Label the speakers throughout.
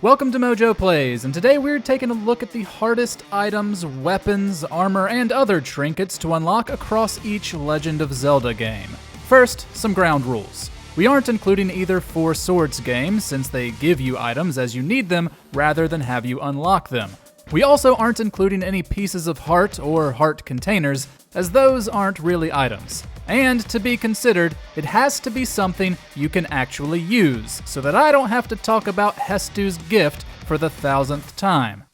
Speaker 1: Welcome to MojoPlays, and today we're taking a look at the hardest items, weapons, armor, and other trinkets to unlock across each Legend of Zelda game. First, some ground rules. We aren't including either Four Swords game, since they give you items as you need them rather than have you unlock them. We also aren't including any pieces of heart or heart containers, as those aren't really items. And to be considered, it has to be something you can actually use, so that I don't have to talk about Hestu's gift for the 1000th time.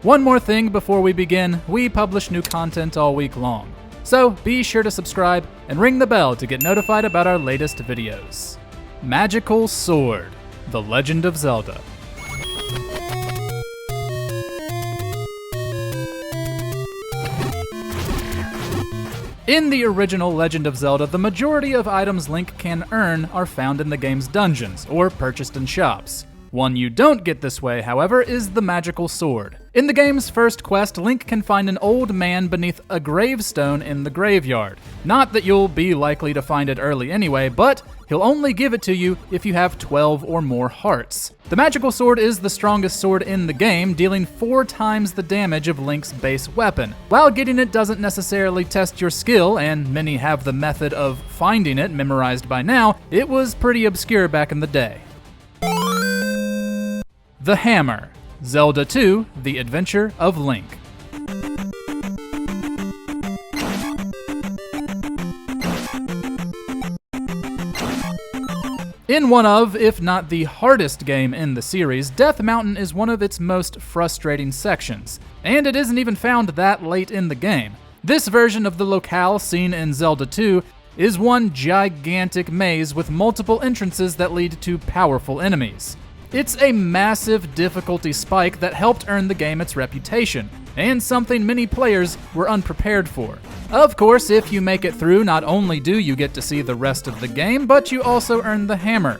Speaker 1: One more thing before we begin, we publish new content all week long. So be sure to subscribe and ring the bell to get notified about our latest videos. Magical Sword, The Legend of Zelda. In the original Legend of Zelda, the majority of items Link can earn are found in the game's dungeons, or purchased in shops. One you don't get this way, however, is the Magical Sword. In the game's first quest, Link can find an old man beneath a gravestone in the graveyard. Not that you'll be likely to find it early anyway, but he'll only give it to you if you have 12 or more hearts. The Magical Sword is the strongest sword in the game, dealing 4 times the damage of Link's base weapon. While getting it doesn't necessarily test your skill, and many have the method of finding it memorized by now, it was pretty obscure back in the day. The Hammer, Zelda 2, The Adventure of Link. In one of, if not the hardest game in the series, Death Mountain is one of its most frustrating sections, and it isn't even found that late in the game. This version of the locale seen in Zelda 2 is one gigantic maze with multiple entrances that lead to powerful enemies. It's a massive difficulty spike that helped earn the game its reputation, and something many players were unprepared for. Of course, if you make it through, not only do you get to see the rest of the game, but you also earn the Hammer,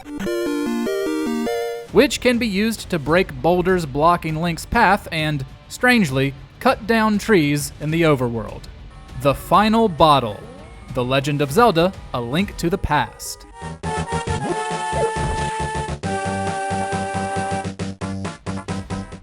Speaker 1: which can be used to break boulders blocking Link's path and, strangely, cut down trees in the overworld. The Final Bottle, The Legend of Zelda: A Link to the Past.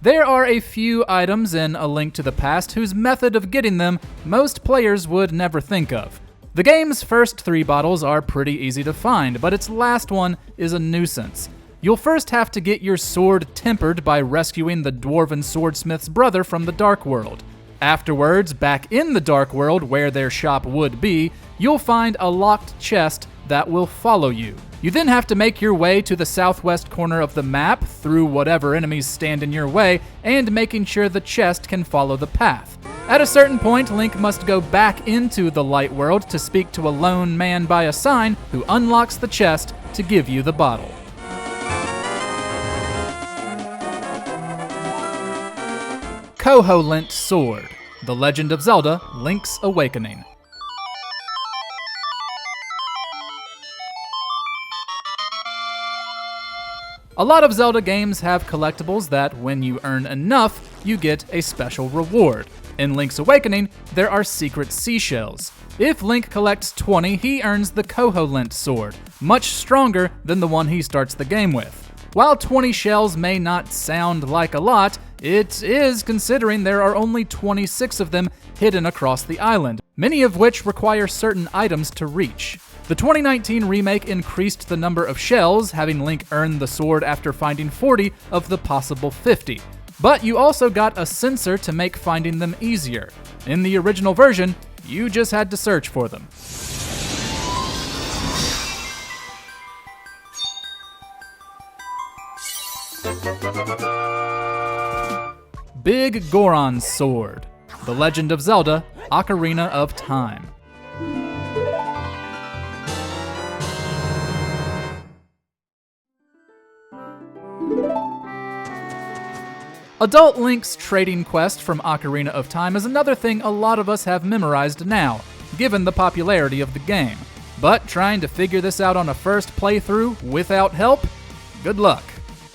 Speaker 1: There are a few items in A Link to the Past whose method of getting them most players would never think of. The game's first 3 bottles are pretty easy to find, but its last one is a nuisance. You'll first have to get your sword tempered by rescuing the dwarven swordsmith's brother from the Dark World. Afterwards, back in the Dark World where their shop would be, you'll find a locked chest that will follow you. You then have to make your way to the southwest corner of the map through whatever enemies stand in your way and making sure the chest can follow the path. At a certain point, Link must go back into the light world to speak to a lone man by a sign who unlocks the chest to give you the bottle. Koholint Sword, The Legend of Zelda: Link's Awakening. A lot of Zelda games have collectibles that, when you earn enough, you get a special reward. In Link's Awakening, there are secret seashells. If Link collects 20, he earns the Koholint Sword, much stronger than the one he starts the game with. While 20 shells may not sound like a lot, it is, considering there are only 26 of them hidden across the island, many of which require certain items to reach. The 2019 remake increased the number of shells, having Link earn the sword after finding 40 of the possible 50. But you also got a sensor to make finding them easier. In the original version, you just had to search for them. Big Goron's Sword, The Legend of Zelda: Ocarina of Time. Adult Link's trading quest from Ocarina of Time is another thing a lot of us have memorized now, given the popularity of the game. But trying to figure this out on a first playthrough without help? Good luck.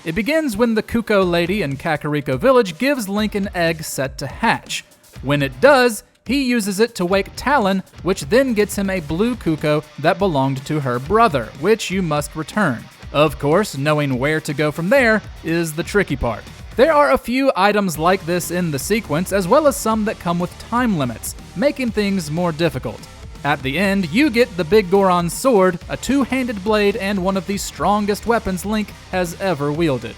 Speaker 1: It begins when the Kuko lady in Kakariko Village gives Link an egg set to hatch. When it does, He uses it to wake Talon, which then gets him a blue Kuko that belonged to her brother, which you must return. Of course, knowing where to go from there is the tricky part. There are a few items like this in the sequence, as well as some that come with time limits, making things more difficult. At the end, you get the Big Goron's sword, a two-handed blade, and one of the strongest weapons Link has ever wielded.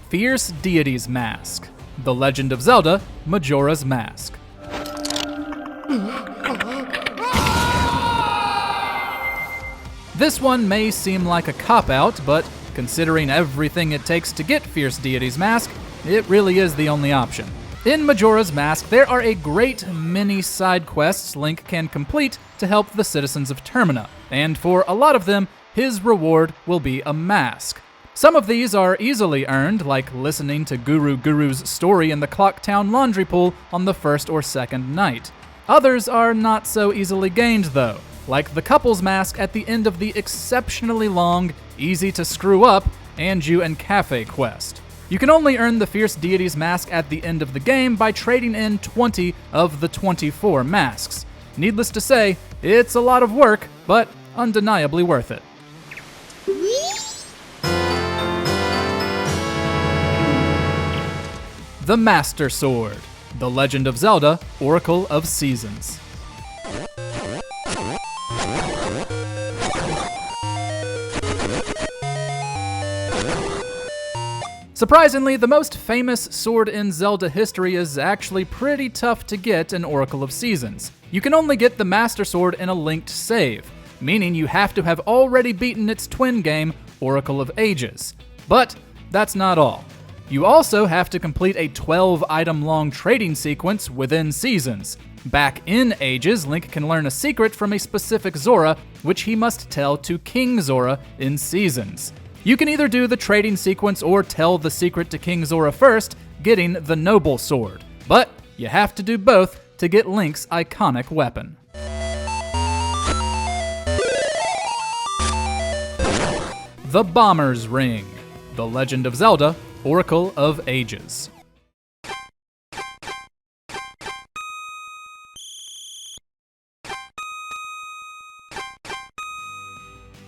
Speaker 1: Fierce Deity's Mask. The Legend of Zelda, Majora's Mask. This one may seem like a cop-out, but considering everything it takes to get Fierce Deity's Mask, it really is the only option. In Majora's Mask, there are a great many side quests Link can complete to help the citizens of Termina, and for a lot of them, his reward will be a mask. Some of these are easily earned, like listening to Guru's story in the Clocktown laundry pool on the first or second night. Others are not so easily gained, though, like the couple's mask at the end of the exceptionally long, easy to screw up Anju and Cafe quest. You can only earn the Fierce Deity's Mask at the end of the game by trading in 20 of the 24 masks. Needless to say, it's a lot of work, but undeniably worth it. The Master Sword. The Legend of Zelda, Oracle of Seasons. Surprisingly, the most famous sword in Zelda history is actually pretty tough to get in Oracle of Seasons. You can only get the Master Sword in a linked save, meaning you have to have already beaten its twin game, Oracle of Ages. But that's not all. You also have to complete a 12-item-long trading sequence within Seasons. Back in Ages, Link can learn a secret from a specific Zora, which he must tell to King Zora in Seasons. You can either do the trading sequence or tell the secret to King Zora first, getting the Noble Sword. But you have to do both to get Link's iconic weapon. The Bomber's Ring. The Legend of Zelda, Oracle of Ages.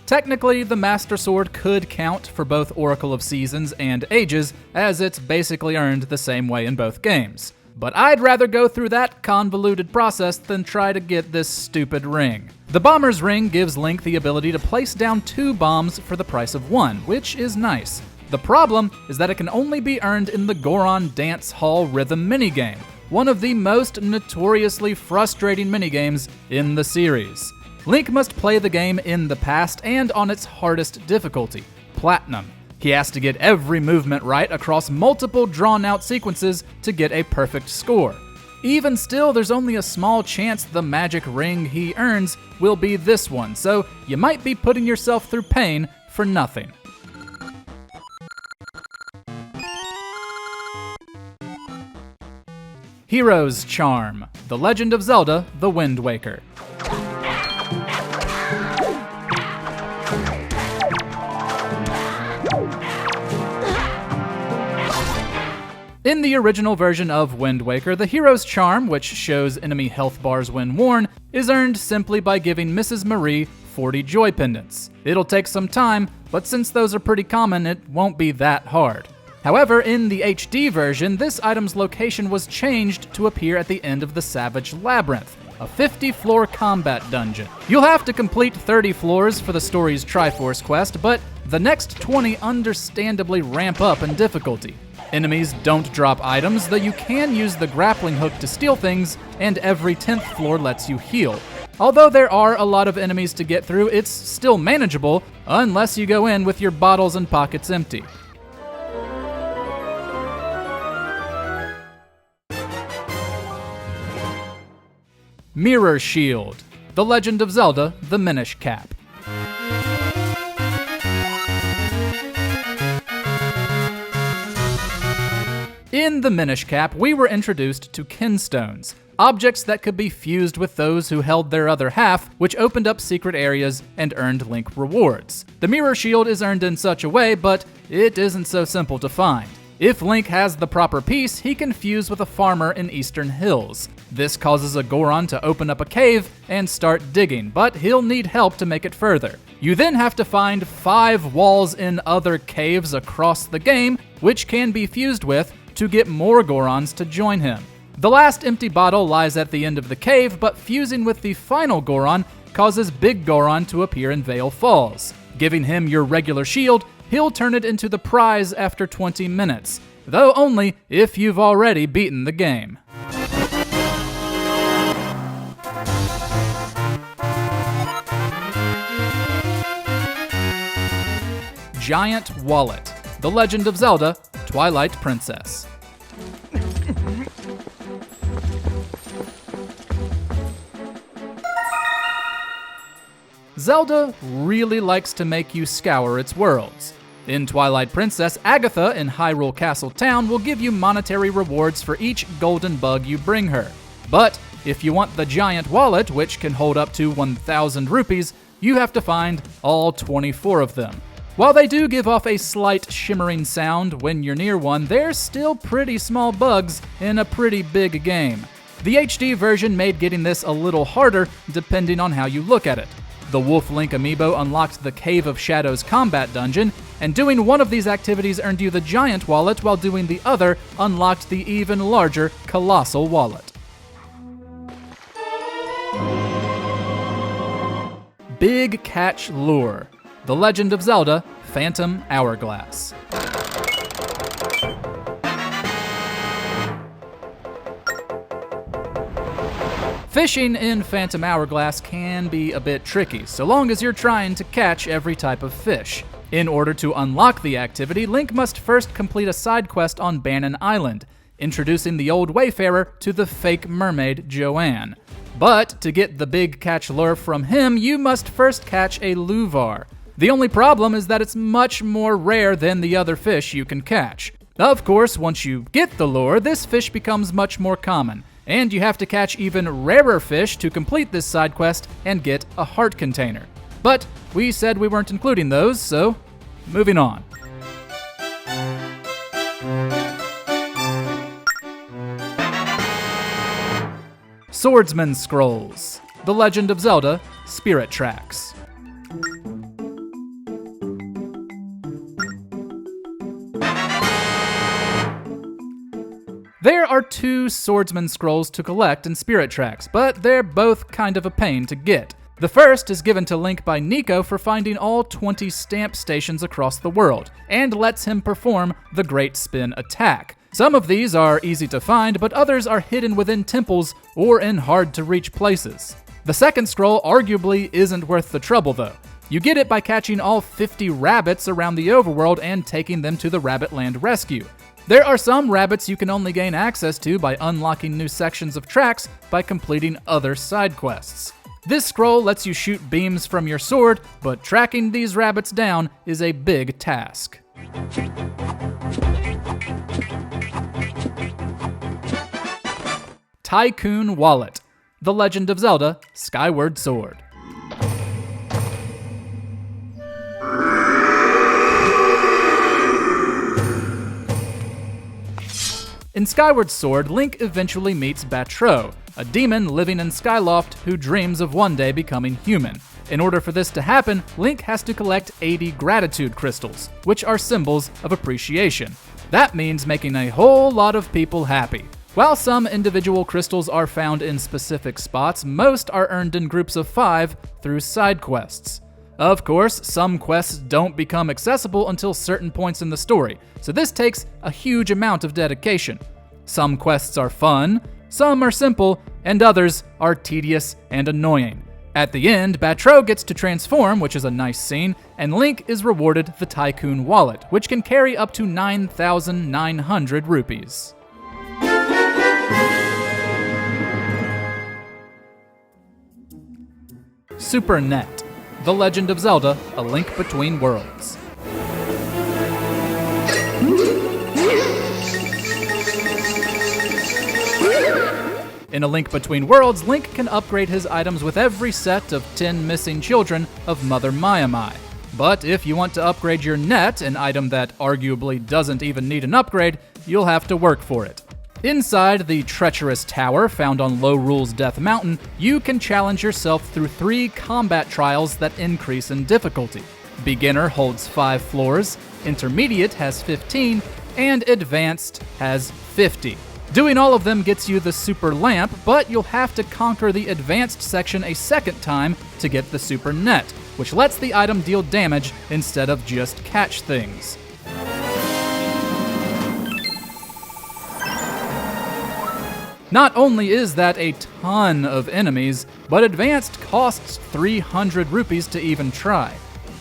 Speaker 1: Technically, the Master Sword could count for both Oracle of Seasons and Ages, as it's basically earned the same way in both games. But I'd rather go through that convoluted process than try to get this stupid ring. The Bomber's Ring gives Link the ability to place down 2 bombs for the price of 1, which is nice. The problem is that it can only be earned in the Goron Dance Hall Rhythm minigame, one of the most notoriously frustrating minigames in the series. Link must play the game in the past and on its hardest difficulty, Platinum. He has to get every movement right across multiple drawn-out sequences to get a perfect score. Even still, there's only a small chance the magic ring he earns will be this one, so you might be putting yourself through pain for nothing. Hero's Charm. The Legend of Zelda, The Wind Waker. In the original version of Wind Waker, the Hero's Charm, which shows enemy health bars when worn, is earned simply by giving Mrs. Marie 40 joy pendants. It'll take some time, but since those are pretty common, it won't be that hard. However, in the HD version, this item's location was changed to appear at the end of the Savage Labyrinth, a 50-floor combat dungeon. You'll have to complete 30 floors for the story's Triforce quest, but the next 20 understandably ramp up in difficulty. Enemies don't drop items, though you can use the grappling hook to steal things, and every 10th floor lets you heal. Although there are a lot of enemies to get through, it's still manageable, unless you go in with your bottles and pockets empty. Mirror Shield. The Legend of Zelda, The Minish Cap. In the Minish Cap, we were introduced to kinstones, objects that could be fused with those who held their other half, which opened up secret areas and earned Link rewards. The mirror shield is earned in such a way, but it isn't so simple to find. If Link has the proper piece, he can fuse with a farmer in Eastern Hills. This causes a Goron to open up a cave and start digging, but he'll need help to make it further. You then have to find 5 walls in other caves across the game, which can be fused with, to get more Gorons to join him. The last empty bottle lies at the end of the cave, but fusing with the final Goron causes Big Goron to appear in Vale Falls. Giving him your regular shield, he'll turn it into the prize after 20 minutes, though only if you've already beaten the game. Giant Wallet, The Legend of Zelda, Twilight Princess. Zelda really likes to make you scour its worlds. In Twilight Princess, Agatha in Hyrule Castle Town will give you monetary rewards for each golden bug you bring her. But if you want the giant wallet, which can hold up to 1,000 rupees, you have to find all 24 of them. While they do give off a slight shimmering sound when you're near one, they're still pretty small bugs in a pretty big game. The HD version made getting this a little harder depending on how you look at it. The Wolf Link amiibo unlocked the Cave of Shadows combat dungeon, and doing one of these activities earned you the giant wallet, while doing the other unlocked the even larger colossal wallet. Big Catch Lure, The Legend of Zelda, Phantom Hourglass. Fishing in Phantom Hourglass can be a bit tricky, so long as you're trying to catch every type of fish. In order to unlock the activity, Link must first complete a side quest on Bannon Island, introducing the old wayfarer to the fake mermaid Joanne. But to get the Big Catch Lure from him, you must first catch a Luvar. The only problem is that it's much more rare than the other fish you can catch. Of course, once you get the lure, this fish becomes much more common, and you have to catch even rarer fish to complete this side quest and get a heart container. But we said we weren't including those, so moving on. Swordsman Scrolls, The Legend of Zelda, Spirit Tracks. There are 2 Swordsman Scrolls to collect in Spirit Tracks, but they're both kind of a pain to get. The first is given to Link by Nico for finding all 20 stamp stations across the world, and lets him perform the Great Spin attack. Some of these are easy to find, but others are hidden within temples or in hard-to-reach places. The second scroll arguably isn't worth the trouble, though. You get it by catching all 50 rabbits around the overworld and taking them to the Rabbit Land Rescue. There are some rabbits you can only gain access to by unlocking new sections of tracks by completing other side quests. This scroll lets you shoot beams from your sword, but tracking these rabbits down is a big task. Tycoon Wallet, The Legend of Zelda, Skyward Sword. In Skyward Sword, Link eventually meets Batro, a demon living in Skyloft who dreams of one day becoming human. In order for this to happen, Link has to collect 80 gratitude crystals, which are symbols of appreciation. That means making a whole lot of people happy. While some individual crystals are found in specific spots, most are earned in groups of 5 through side quests. Of course, some quests don't become accessible until certain points in the story, so this takes a huge amount of dedication. Some quests are fun, some are simple, and others are tedious and annoying. At the end, Batro gets to transform, which is a nice scene, and Link is rewarded the Tycoon Wallet, which can carry up to 9,900 rupees. Super Net, The Legend of Zelda, A Link Between Worlds. In A Link Between Worlds, Link can upgrade his items with every set of 10 missing children of Mother Maiamai. But if you want to upgrade your net, an item that arguably doesn't even need an upgrade, you'll have to work for it. Inside the treacherous tower found on Low Rule's Death Mountain, you can challenge yourself through 3 combat trials that increase in difficulty. Beginner holds 5 floors, Intermediate has 15, and Advanced has 50. Doing all of them gets you the Super Lamp, but you'll have to conquer the Advanced section a second time to get the Super Net, which lets the item deal damage instead of just catch things. Not only is that a ton of enemies, but Advanced costs 300 rupees to even try.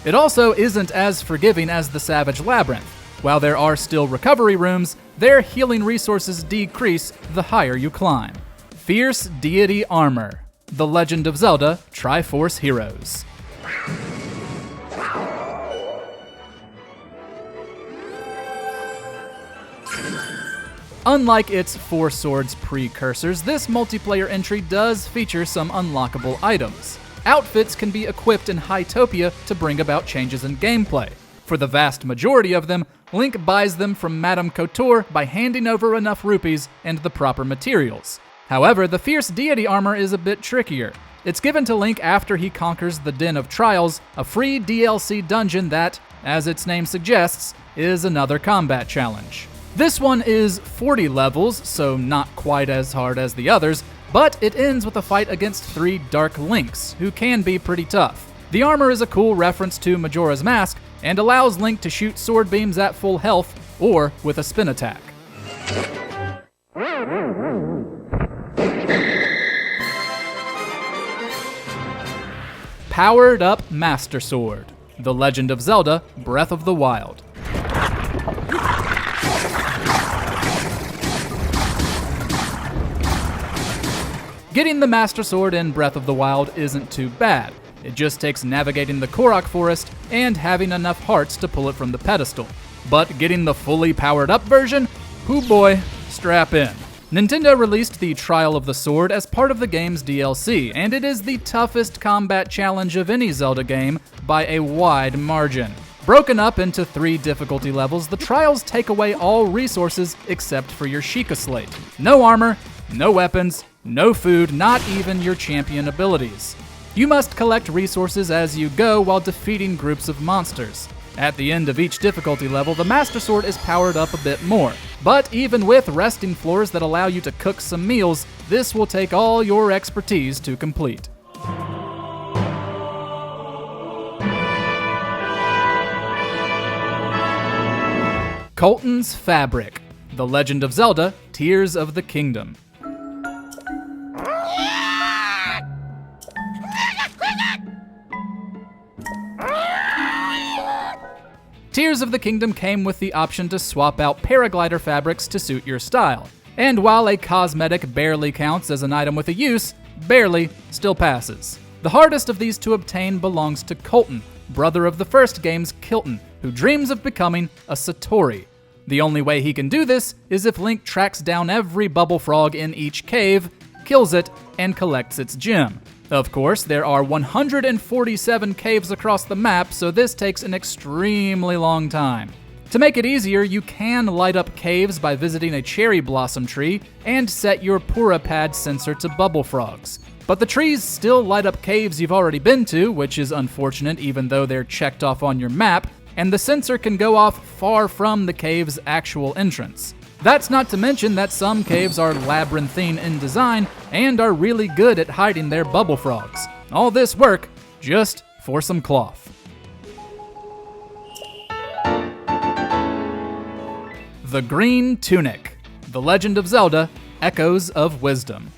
Speaker 1: It also isn't as forgiving as the Savage Labyrinth. While there are still recovery rooms, their healing resources decrease the higher you climb. Fierce Deity Armor. The Legend of Zelda Triforce Heroes. Unlike its Four Swords precursors, this multiplayer entry does feature some unlockable items. Outfits can be equipped in Hytopia to bring about changes in gameplay. For the vast majority of them, Link buys them from Madame Couture by handing over enough rupees and the proper materials. However, the Fierce Deity Armor is a bit trickier. It's given to Link after he conquers the Den of Trials, a free DLC dungeon that, as its name suggests, is another combat challenge. This one is 40 levels, so not quite as hard as the others, but it ends with a fight against 3 Dark Links, who can be pretty tough. The armor is a cool reference to Majora's Mask, and allows Link to shoot sword beams at full health, or with a spin attack. Powered Up Master Sword. The Legend of Zelda Breath of the Wild. Getting the Master Sword in Breath of the Wild isn't too bad. It just takes navigating the Korok Forest and having enough hearts to pull it from the pedestal. But getting the fully powered up version? Hoo boy, strap in. Nintendo released the Trial of the Sword as part of the game's DLC, and it is the toughest combat challenge of any Zelda game by a wide margin. Broken up into 3 difficulty levels, the trials take away all resources except for your Sheikah Slate. No armor, no weapons, no food, not even your champion abilities. You must collect resources as you go while defeating groups of monsters. At the end of each difficulty level, the Master Sword is powered up a bit more. But even with resting floors that allow you to cook some meals, this will take all your expertise to complete. Colton's Fabric. The Legend of Zelda Tears of the Kingdom. Tears of the Kingdom came with the option to swap out paraglider fabrics to suit your style. And while a cosmetic barely counts as an item with a use, barely still passes. The hardest of these to obtain belongs to Colton, brother of the first game's Kilton, who dreams of becoming a Satori. The only way he can do this is if Link tracks down every bubble frog in each cave, kills it, and collects its gem. Of course, there are 147 caves across the map, so this takes an extremely long time. To make it easier, you can light up caves by visiting a cherry blossom tree and set your Pura Pad sensor to bubble frogs. But the trees still light up caves you've already been to, which is unfortunate even though they're checked off on your map, and the sensor can go off far from the cave's actual entrance. That's not to mention that some caves are labyrinthine in design and are really good at hiding their bubble frogs. All this work just for some cloth. The Green Tunic. The Legend of Zelda Echoes of Wisdom.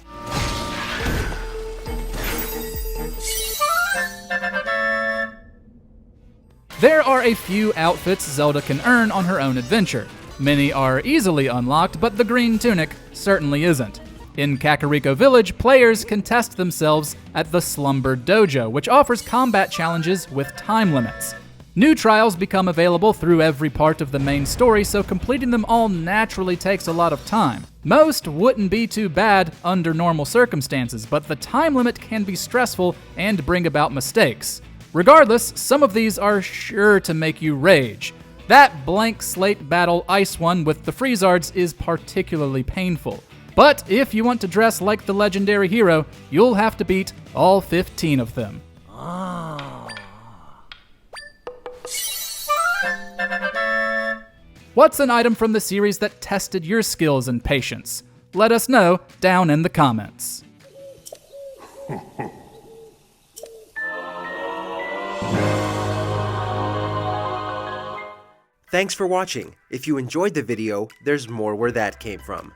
Speaker 1: There are a few outfits Zelda can earn on her own adventure. Many are easily unlocked, but the Green Tunic certainly isn't. In Kakariko Village, players can test themselves at the Slumber Dojo, which offers combat challenges with time limits. New trials become available through every part of the main story, so completing them all naturally takes a lot of time. Most wouldn't be too bad under normal circumstances, but the time limit can be stressful and bring about mistakes. Regardless, some of these are sure to make you rage. That blank slate battle ice one with the Freezards is particularly painful. But if you want to dress like the legendary hero, you'll have to beat all 15 of them. What's an item from the series that tested your skills and patience? Let us know down in the comments.
Speaker 2: Thanks for watching. If you enjoyed the video, there's more where that came from.